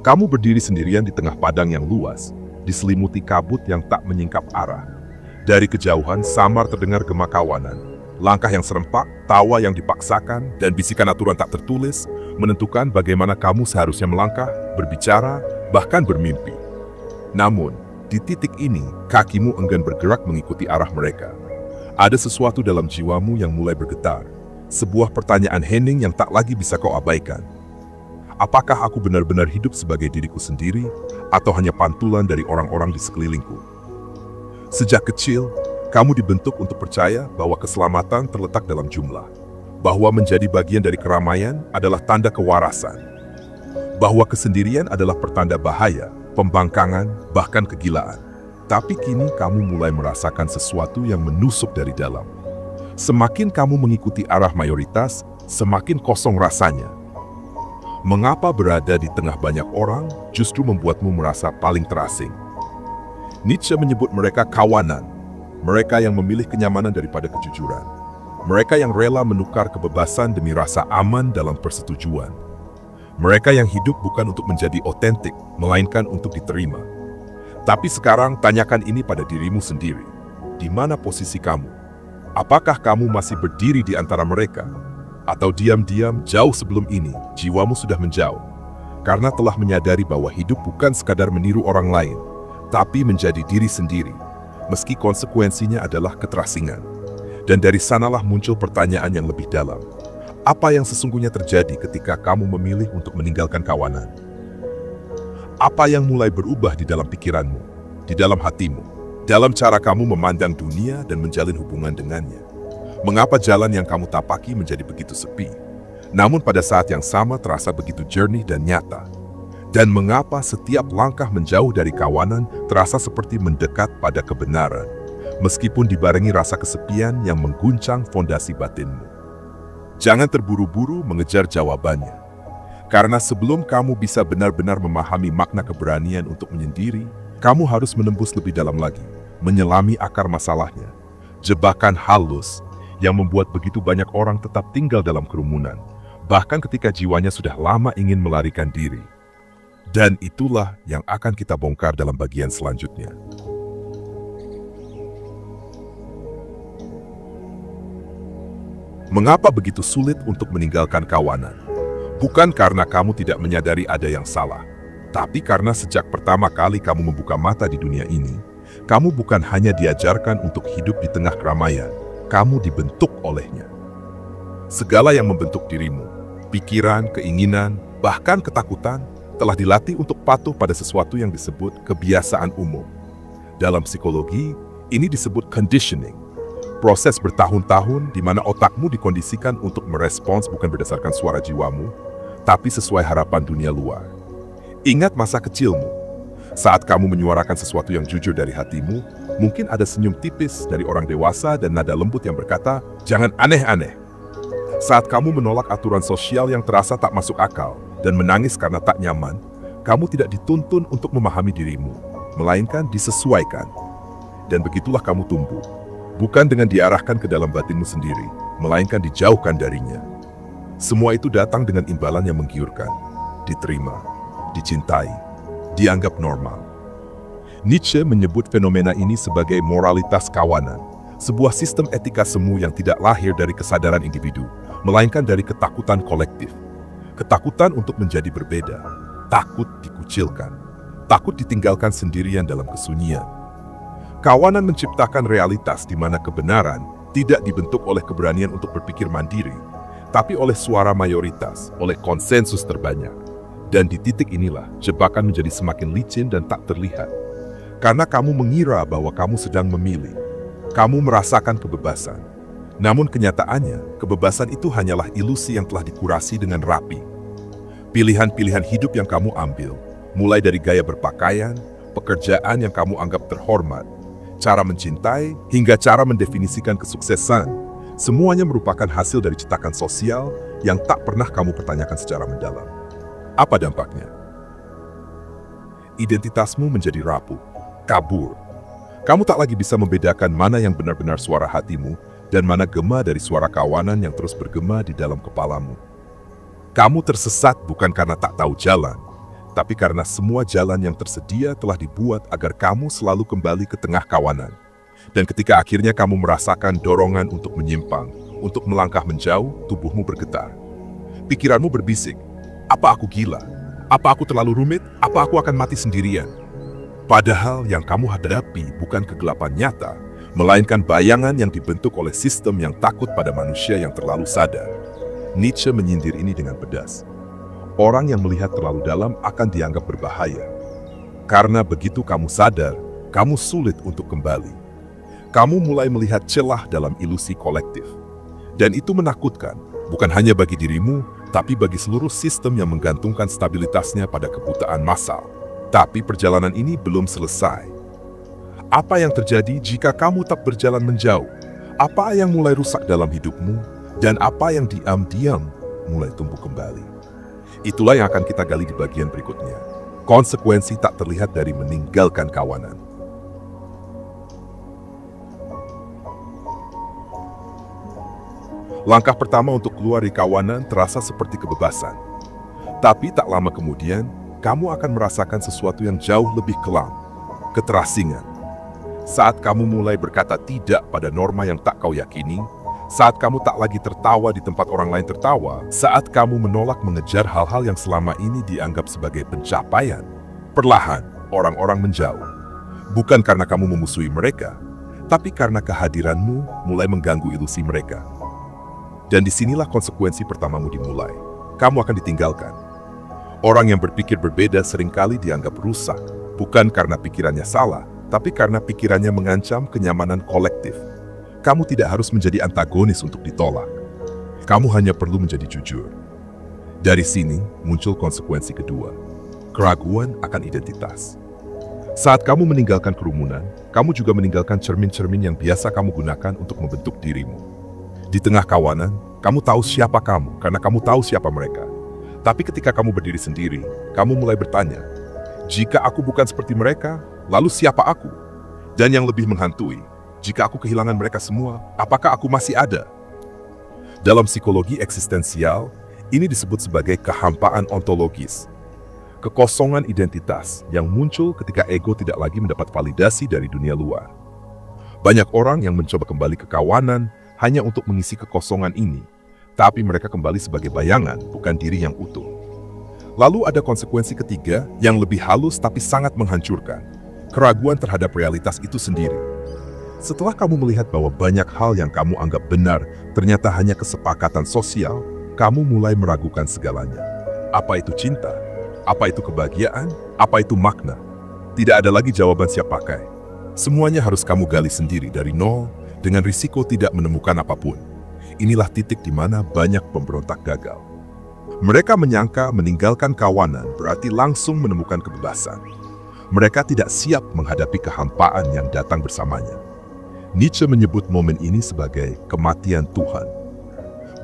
Kamu berdiri sendirian di tengah padang yang luas, diselimuti kabut yang tak menyingkap arah. Dari kejauhan samar terdengar gema kawanan. Langkah yang serempak, tawa yang dipaksakan, dan bisikan aturan tak tertulis menentukan bagaimana kamu seharusnya melangkah, berbicara, bahkan bermimpi. Namun, di titik ini, kakimu enggan bergerak mengikuti arah mereka. Ada sesuatu dalam jiwamu yang mulai bergetar. Sebuah pertanyaan hening yang tak lagi bisa kau abaikan. Apakah aku benar-benar hidup sebagai diriku sendiri, atau hanya pantulan dari orang-orang di sekelilingku? Sejak kecil, kamu dibentuk untuk percaya bahwa keselamatan terletak dalam jumlah, bahwa menjadi bagian dari keramaian adalah tanda kewarasan, bahwa kesendirian adalah pertanda bahaya, pembangkangan, bahkan kegilaan. Tapi kini kamu mulai merasakan sesuatu yang menusuk dari dalam. Semakin kamu mengikuti arah mayoritas, semakin kosong rasanya. Mengapa berada di tengah banyak orang justru membuatmu merasa paling terasing? Nietzsche menyebut mereka kawanan, mereka yang memilih kenyamanan daripada kejujuran, mereka yang rela menukar kebebasan demi rasa aman dalam persetujuan, mereka yang hidup bukan untuk menjadi otentik, melainkan untuk diterima. Tapi sekarang tanyakan ini pada dirimu sendiri. Di mana posisi kamu? Apakah kamu masih berdiri di antara mereka? Atau diam-diam jauh sebelum ini, jiwamu sudah menjauh, karena telah menyadari bahwa hidup bukan sekadar meniru orang lain, tapi menjadi diri sendiri, meski konsekuensinya adalah keterasingan. Dan dari sanalah muncul pertanyaan yang lebih dalam. Apa yang sesungguhnya terjadi ketika kamu memilih untuk meninggalkan kawanan? Apa yang mulai berubah di dalam pikiranmu, di dalam hatimu, dalam cara kamu memandang dunia dan menjalin hubungan dengannya? Mengapa jalan yang kamu tapaki menjadi begitu sepi, namun pada saat yang sama terasa begitu jernih dan nyata? Dan mengapa setiap langkah menjauh dari kawanan terasa seperti mendekat pada kebenaran, meskipun dibarengi rasa kesepian yang mengguncang fondasi batinmu? Jangan terburu-buru mengejar jawabannya, karena sebelum kamu bisa benar-benar memahami makna keberanian untuk menyendiri, kamu harus menembus lebih dalam lagi, menyelami akar masalahnya, jebakan halus yang membuat begitu banyak orang tetap tinggal dalam kerumunan, bahkan ketika jiwanya sudah lama ingin melarikan diri. Dan itulah yang akan kita bongkar dalam bagian selanjutnya. Mengapa begitu sulit untuk meninggalkan kawanan? Bukan karena kamu tidak menyadari ada yang salah, tapi karena sejak pertama kali kamu membuka mata di dunia ini, kamu bukan hanya diajarkan untuk hidup di tengah keramaian, kamu dibentuk olehnya. Segala yang membentuk dirimu, pikiran, keinginan, bahkan ketakutan, telah dilatih untuk patuh pada sesuatu yang disebut kebiasaan umum. Dalam psikologi, ini disebut conditioning. Proses bertahun-tahun di mana otakmu dikondisikan untuk merespons bukan berdasarkan suara jiwamu, tapi sesuai harapan dunia luar. Ingat masa kecilmu. Saat kamu menyuarakan sesuatu yang jujur dari hatimu, mungkin ada senyum tipis dari orang dewasa dan nada lembut yang berkata, "Jangan aneh-aneh." Saat kamu menolak aturan sosial yang terasa tak masuk akal dan menangis karena tak nyaman, kamu tidak dituntun untuk memahami dirimu, melainkan disesuaikan. Dan begitulah kamu tumbuh, bukan dengan diarahkan ke dalam batinmu sendiri, melainkan dijauhkan darinya. Semua itu datang dengan imbalan yang menggiurkan, diterima, dicintai, dianggap normal. Nietzsche menyebut fenomena ini sebagai moralitas kawanan, sebuah sistem etika semu yang tidak lahir dari kesadaran individu, melainkan dari ketakutan kolektif. Ketakutan untuk menjadi berbeda, takut dikucilkan, takut ditinggalkan sendirian dalam kesunyian. Kawanan menciptakan realitas di mana kebenaran tidak dibentuk oleh keberanian untuk berpikir mandiri, tapi oleh suara mayoritas, oleh konsensus terbanyak. Dan di titik inilah jebakan menjadi semakin licin dan tak terlihat. Karena kamu mengira bahwa kamu sedang memilih. Kamu merasakan kebebasan. Namun kenyataannya, kebebasan itu hanyalah ilusi yang telah dikurasi dengan rapi. Pilihan-pilihan hidup yang kamu ambil, mulai dari gaya berpakaian, pekerjaan yang kamu anggap terhormat, cara mencintai, hingga cara mendefinisikan kesuksesan, semuanya merupakan hasil dari cetakan sosial yang tak pernah kamu pertanyakan secara mendalam. Apa dampaknya? Identitasmu menjadi rapuh, kabur. Kamu tak lagi bisa membedakan mana yang benar-benar suara hatimu dan mana gema dari suara kawanan yang terus bergema di dalam kepalamu. Kamu tersesat bukan karena tak tahu jalan, tapi karena semua jalan yang tersedia telah dibuat agar kamu selalu kembali ke tengah kawanan. Dan ketika akhirnya kamu merasakan dorongan untuk menyimpang, untuk melangkah menjauh, tubuhmu bergetar. Pikiranmu berbisik, apa aku gila? Apa aku terlalu rumit? Apa aku akan mati sendirian? Padahal yang kamu hadapi bukan kegelapan nyata, melainkan bayangan yang dibentuk oleh sistem yang takut pada manusia yang terlalu sadar. Nietzsche menyindir ini dengan pedas. Orang yang melihat terlalu dalam akan dianggap berbahaya. Karena begitu kamu sadar, kamu sulit untuk kembali. Kamu mulai melihat celah dalam ilusi kolektif. Dan itu menakutkan, bukan hanya bagi dirimu, tapi bagi seluruh sistem yang menggantungkan stabilitasnya pada kebutaan massal. Tapi perjalanan ini belum selesai. Apa yang terjadi jika kamu tak berjalan menjauh? Apa yang mulai rusak dalam hidupmu? Dan apa yang diam-diam mulai tumbuh kembali? Itulah yang akan kita gali di bagian berikutnya. Konsekuensi tak terlihat dari meninggalkan kawanan. Langkah pertama untuk keluar dari kawanan terasa seperti kebebasan. Tapi tak lama kemudian, kamu akan merasakan sesuatu yang jauh lebih kelam. Keterasingan. Saat kamu mulai berkata tidak pada norma yang tak kau yakini, saat kamu tak lagi tertawa di tempat orang lain tertawa, saat kamu menolak mengejar hal-hal yang selama ini dianggap sebagai pencapaian, perlahan orang-orang menjauh. Bukan karena kamu memusuhi mereka, tapi karena kehadiranmu mulai mengganggu ilusi mereka. Dan disinilah konsekuensi pertamamu dimulai. Kamu akan ditinggalkan. Orang yang berpikir berbeda seringkali dianggap rusak, bukan karena pikirannya salah, tapi karena pikirannya mengancam kenyamanan kolektif. Kamu tidak harus menjadi antagonis untuk ditolak. Kamu hanya perlu menjadi jujur. Dari sini muncul konsekuensi kedua, keraguan akan identitas. Saat kamu meninggalkan kerumunan, kamu juga meninggalkan cermin-cermin yang biasa kamu gunakan untuk membentuk dirimu. Di tengah kawanan, kamu tahu siapa kamu karena kamu tahu siapa mereka. Tapi ketika kamu berdiri sendiri, kamu mulai bertanya, jika aku bukan seperti mereka, lalu siapa aku? Dan yang lebih menghantui, jika aku kehilangan mereka semua, apakah aku masih ada? Dalam psikologi eksistensial, ini disebut sebagai kehampaan ontologis. Kekosongan identitas yang muncul ketika ego tidak lagi mendapat validasi dari dunia luar. Banyak orang yang mencoba kembali ke kawanan hanya untuk mengisi kekosongan ini, tapi mereka kembali sebagai bayangan, bukan diri yang utuh. Lalu ada konsekuensi ketiga yang lebih halus tapi sangat menghancurkan. Keraguan terhadap realitas itu sendiri. Setelah kamu melihat bahwa banyak hal yang kamu anggap benar ternyata hanya kesepakatan sosial, kamu mulai meragukan segalanya. Apa itu cinta? Apa itu kebahagiaan? Apa itu makna? Tidak ada lagi jawaban siap pakai. Semuanya harus kamu gali sendiri dari nol dengan risiko tidak menemukan apapun. Inilah titik di mana banyak pemberontak gagal. Mereka menyangka meninggalkan kawanan berarti langsung menemukan kebebasan. Mereka tidak siap menghadapi kehampaan yang datang bersamanya. Nietzsche menyebut momen ini sebagai kematian Tuhan.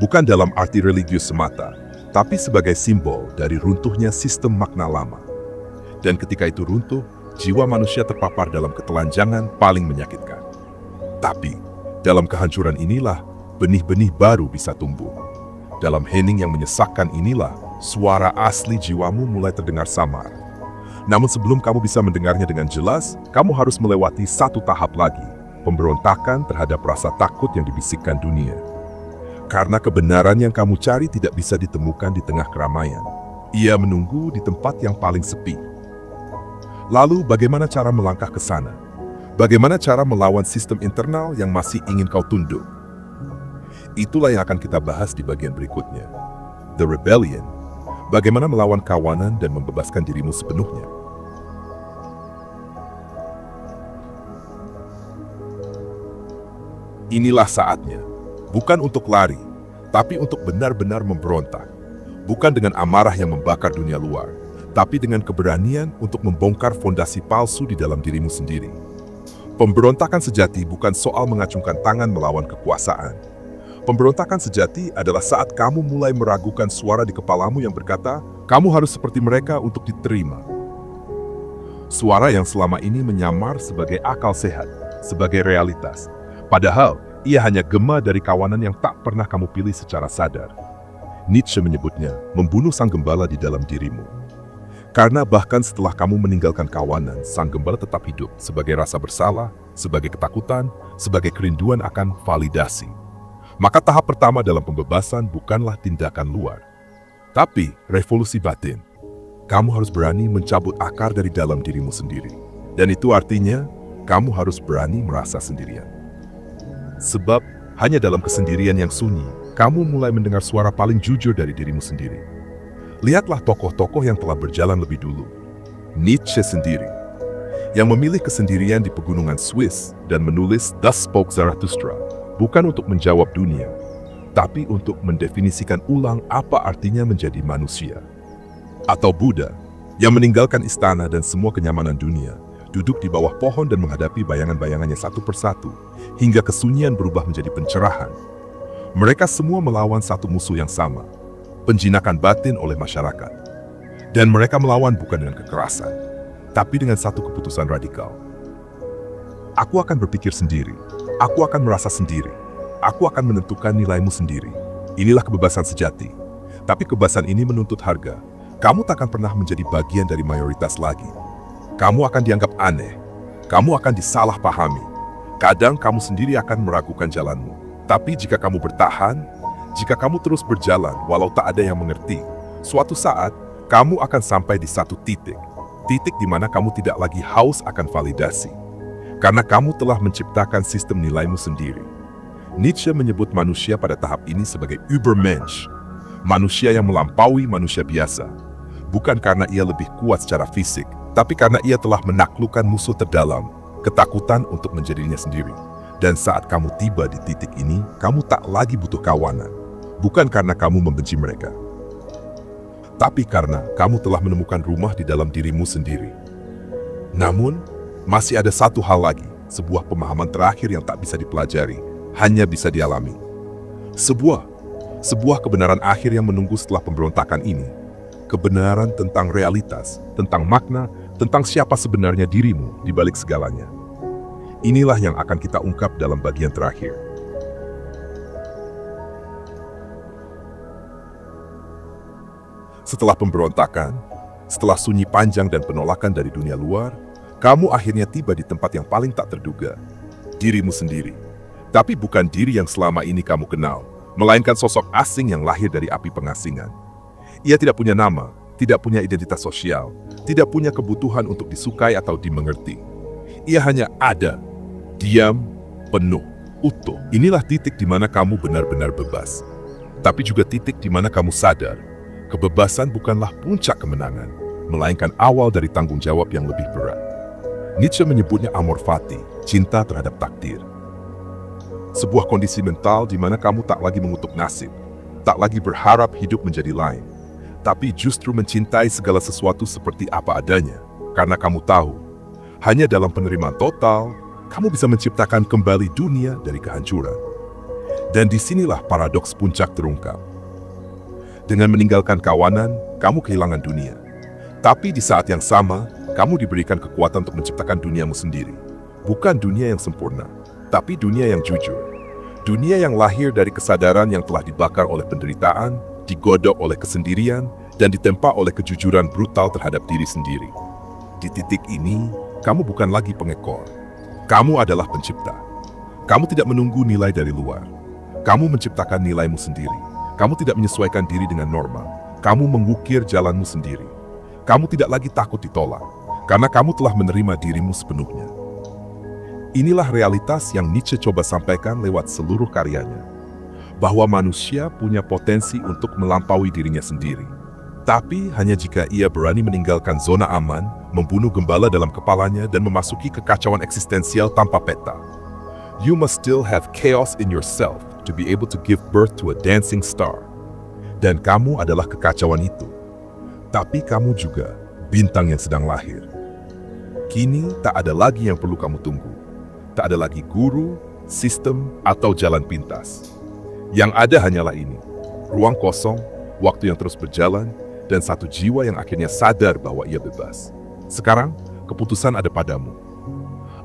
Bukan dalam arti religius semata, tapi sebagai simbol dari runtuhnya sistem makna lama. Dan ketika itu runtuh, jiwa manusia terpapar dalam ketelanjangan paling menyakitkan. Tapi, dalam kehancuran inilah, benih-benih baru bisa tumbuh. Dalam hening yang menyesakkan inilah, suara asli jiwamu mulai terdengar samar. Namun sebelum kamu bisa mendengarnya dengan jelas, kamu harus melewati satu tahap lagi, pemberontakan terhadap rasa takut yang dibisikkan dunia. Karena kebenaran yang kamu cari tidak bisa ditemukan di tengah keramaian. Ia menunggu di tempat yang paling sepi. Lalu bagaimana cara melangkah ke sana? Bagaimana cara melawan sistem internal yang masih ingin kau tunduk? Itulah yang akan kita bahas di bagian berikutnya. The Rebellion. Bagaimana melawan kawanan dan membebaskan dirimu sepenuhnya. Inilah saatnya, bukan untuk lari, tapi untuk benar-benar memberontak. Bukan dengan amarah yang membakar dunia luar, tapi dengan keberanian untuk membongkar fondasi palsu di dalam dirimu sendiri. Pemberontakan sejati bukan soal mengacungkan tangan melawan kekuasaan. Pemberontakan sejati adalah saat kamu mulai meragukan suara di kepalamu yang berkata, kamu harus seperti mereka untuk diterima. Suara yang selama ini menyamar sebagai akal sehat, sebagai realitas. Padahal, ia hanya gema dari kawanan yang tak pernah kamu pilih secara sadar. Nietzsche menyebutnya, membunuh sang gembala di dalam dirimu. Karena bahkan setelah kamu meninggalkan kawanan, sang gembala tetap hidup sebagai rasa bersalah, sebagai ketakutan, sebagai kerinduan akan validasi. Maka tahap pertama dalam pembebasan bukanlah tindakan luar, tapi revolusi batin. Kamu harus berani mencabut akar dari dalam dirimu sendiri. Dan itu artinya, kamu harus berani merasa sendirian. Sebab, hanya dalam kesendirian yang sunyi, kamu mulai mendengar suara paling jujur dari dirimu sendiri. Lihatlah tokoh-tokoh yang telah berjalan lebih dulu. Nietzsche sendiri, yang memilih kesendirian di pegunungan Swiss dan menulis Thus Spoke Zarathustra, bukan untuk menjawab dunia, tapi untuk mendefinisikan ulang apa artinya menjadi manusia. Atau Buddha, yang meninggalkan istana dan semua kenyamanan dunia, duduk di bawah pohon dan menghadapi bayangan-bayangannya satu persatu, hingga kesunyian berubah menjadi pencerahan. Mereka semua melawan satu musuh yang sama, penjinakan batin oleh masyarakat. Dan mereka melawan bukan dengan kekerasan, tapi dengan satu keputusan radikal. Aku akan berpikir sendiri, aku akan merasa sendiri, aku akan menentukan nilaimu sendiri. Inilah kebebasan sejati. Tapi kebebasan ini menuntut harga. Kamu tak akan pernah menjadi bagian dari mayoritas lagi. Kamu akan dianggap aneh, kamu akan disalahpahami. Kadang kamu sendiri akan meragukan jalanmu. Tapi jika kamu bertahan, jika kamu terus berjalan walau tak ada yang mengerti, suatu saat kamu akan sampai di satu titik di mana kamu tidak lagi haus akan validasi. Karena kamu telah menciptakan sistem nilaimu sendiri. Nietzsche menyebut manusia pada tahap ini sebagai Übermensch, manusia yang melampaui manusia biasa. Bukan karena ia lebih kuat secara fisik, tapi karena ia telah menaklukkan musuh terdalam, ketakutan untuk menjadinya sendiri. Dan saat kamu tiba di titik ini, kamu tak lagi butuh kawanan. Bukan karena kamu membenci mereka, tapi karena kamu telah menemukan rumah di dalam dirimu sendiri. Namun, masih ada satu hal lagi, sebuah pemahaman terakhir yang tak bisa dipelajari, hanya bisa dialami. Sebuah kebenaran akhir yang menunggu setelah pemberontakan ini. Kebenaran tentang realitas, tentang makna, tentang siapa sebenarnya dirimu di balik segalanya. Inilah yang akan kita ungkap dalam bagian terakhir. Setelah pemberontakan, setelah sunyi panjang dan penolakan dari dunia luar, kamu akhirnya tiba di tempat yang paling tak terduga, dirimu sendiri. Tapi bukan diri yang selama ini kamu kenal, melainkan sosok asing yang lahir dari api pengasingan. Ia tidak punya nama, tidak punya identitas sosial, tidak punya kebutuhan untuk disukai atau dimengerti. Ia hanya ada, diam, penuh, utuh. Inilah titik di mana kamu benar-benar bebas. Tapi juga titik di mana kamu sadar, kebebasan bukanlah puncak kemenangan, melainkan awal dari tanggung jawab yang lebih berat. Nietzsche menyebutnya amor fati, cinta terhadap takdir. Sebuah kondisi mental di mana kamu tak lagi mengutuk nasib, tak lagi berharap hidup menjadi lain, tapi justru mencintai segala sesuatu seperti apa adanya, karena kamu tahu, hanya dalam penerimaan total, kamu bisa menciptakan kembali dunia dari kehancuran. Dan disinilah paradoks puncak terungkap. Dengan meninggalkan kawanan, kamu kehilangan dunia. Tapi di saat yang sama, kamu diberikan kekuatan untuk menciptakan duniamu sendiri. Bukan dunia yang sempurna, tapi dunia yang jujur. Dunia yang lahir dari kesadaran yang telah dibakar oleh penderitaan, digodok oleh kesendirian, dan ditempa oleh kejujuran brutal terhadap diri sendiri. Di titik ini, kamu bukan lagi pengekor. Kamu adalah pencipta. Kamu tidak menunggu nilai dari luar. Kamu menciptakan nilaimu sendiri. Kamu tidak menyesuaikan diri dengan norma. Kamu mengukir jalanmu sendiri. Kamu tidak lagi takut ditolak, karena kamu telah menerima dirimu sepenuhnya. Inilah realitas yang Nietzsche coba sampaikan lewat seluruh karyanya. Bahwa manusia punya potensi untuk melampaui dirinya sendiri. Tapi hanya jika ia berani meninggalkan zona aman, membunuh gembala dalam kepalanya dan memasuki kekacauan eksistensial tanpa peta. You must still have chaos in yourself to be able to give birth to a dancing star. Dan kamu adalah kekacauan itu. Tapi kamu juga bintang yang sedang lahir. Kini tak ada lagi yang perlu kamu tunggu. Tak ada lagi guru, sistem, atau jalan pintas. Yang ada hanyalah ini, ruang kosong, waktu yang terus berjalan, dan satu jiwa yang akhirnya sadar bahwa ia bebas. Sekarang, keputusan ada padamu.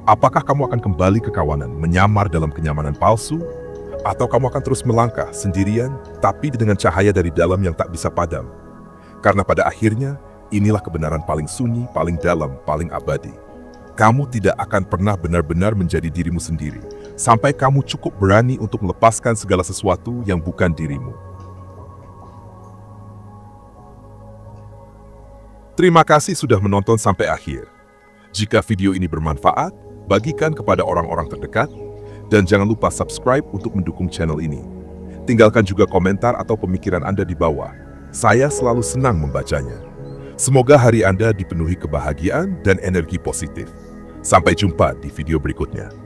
Apakah kamu akan kembali ke kawanan, menyamar dalam kenyamanan palsu? Atau kamu akan terus melangkah sendirian, tapi dengan cahaya dari dalam yang tak bisa padam? Karena pada akhirnya, Inilah kebenaran paling sunyi, paling dalam, paling abadi. Kamu tidak akan pernah benar-benar menjadi dirimu sendiri, sampai kamu cukup berani untuk melepaskan segala sesuatu yang bukan dirimu. Terima kasih sudah menonton sampai akhir. Jika video ini bermanfaat, bagikan kepada orang-orang terdekat, dan jangan lupa subscribe untuk mendukung channel ini. Tinggalkan juga komentar atau pemikiran Anda di bawah. Saya selalu senang membacanya. Semoga hari Anda dipenuhi kebahagiaan dan energi positif. Sampai jumpa di video berikutnya.